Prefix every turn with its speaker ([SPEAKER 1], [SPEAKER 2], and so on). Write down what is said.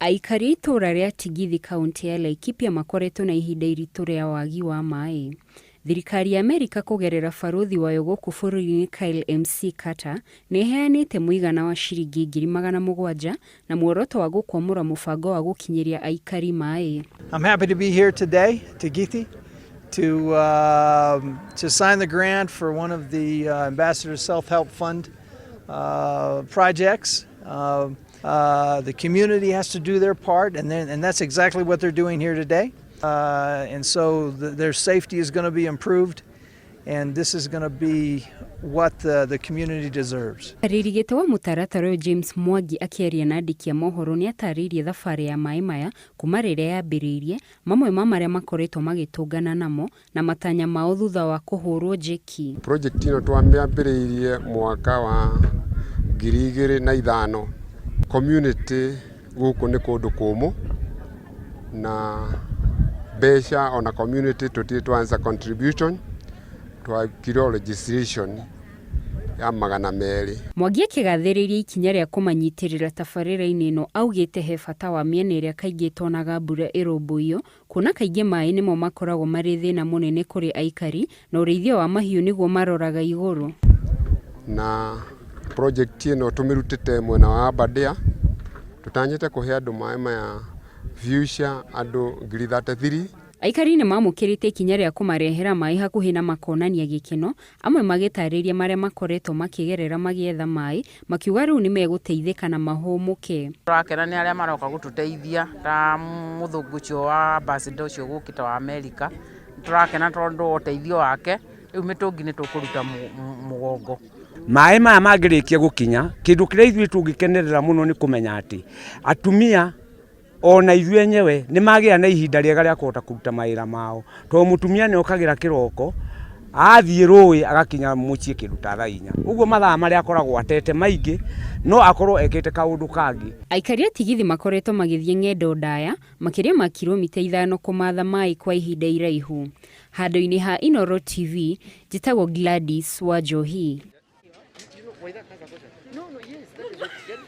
[SPEAKER 1] Aikari itura ria Tigithi kaunti ya Laikipia makoretwo na ihinda iritu ria wagi wa maai. Thirikari ya Amerika kugerera barothi wayo guku bururi-ini Kyle MC Carter niheanite muigana wa ciringi 700,000 na muoroto wa gukwamura mubango wa gukinyiria aikari maai.
[SPEAKER 2] I'm happy to be here today, Tigithi, to sign the grant for one of the Ambassador's Self-Help Fund projects. The community has to do their part, and that's exactly what they're doing here today. And so their safety is going to be improved, and this is going to be what the community deserves.
[SPEAKER 1] Ririgite wa mutaratara James Mwangi akiaria na andiki a mohoro ni ataririe thabari ya maai maya kuma riria yambiriirie, mamwe ma maria makoretwo magitungana namo na matanya mao thutha wa kuhurwo njeki.
[SPEAKER 3] Project ino twambiriirie mwaka wa 2005. Community guuku ni kundu kumu na besha ona community tutitwanza contribution to kiro registration ya 200.
[SPEAKER 1] Mwangi akigathĩrĩria ikinya ria kumanyitirira tabarĩra-inĩ ino augite he bata wa miena iria kaingĩ tonaga mbura ĩrũmbũiyo, kuona kaingĩ maai nimo makoragwo marĩ thĩna mũnene kũrĩ aikari na ũrĩithio wa mahiũ nĩguo maroraga igũrũ.
[SPEAKER 3] Na project ino tumirutite mwena wa Badia, tutanyite kuhe andu maai maya future andu 33.
[SPEAKER 1] Aikari ni mamukirite ikinya ria kumarehera maai hakuhi na makonania gikeno, amwe magitariria maria makoretwo makigerera magietha maai, makiuga riu ni meguteithika na mahumuke.
[SPEAKER 4] Turakena ni aria maroka gututeithia ta muthungu cio wa ambassador cio gukita wa Amerika. Turakena tondu uteithio wake riu mitungi ni tukuruta mugongo.
[SPEAKER 5] Maai maya mangirikia gukinya, kindu kiria ithui tungikenerera muno ni kumenya ati atumia ona ithui enyewe ni magia na ihinda riega ria kuhota kuruta mawira mao. To mutumia ni okagira kiroko athie rui agakinya mucii kiruta thaa 4. Uguo mathaa maria akoragwo atete maingi no akorwo ekete kaundu kangi.
[SPEAKER 1] Aikari a Tigithi makoretwo magithie ng'endo ndaya makiria ma kilomita 5 kumatha maai kwa ihinda iraihu. Handũ-inĩ ha Inoro TV, njĩtagwo Gladys wa Johi.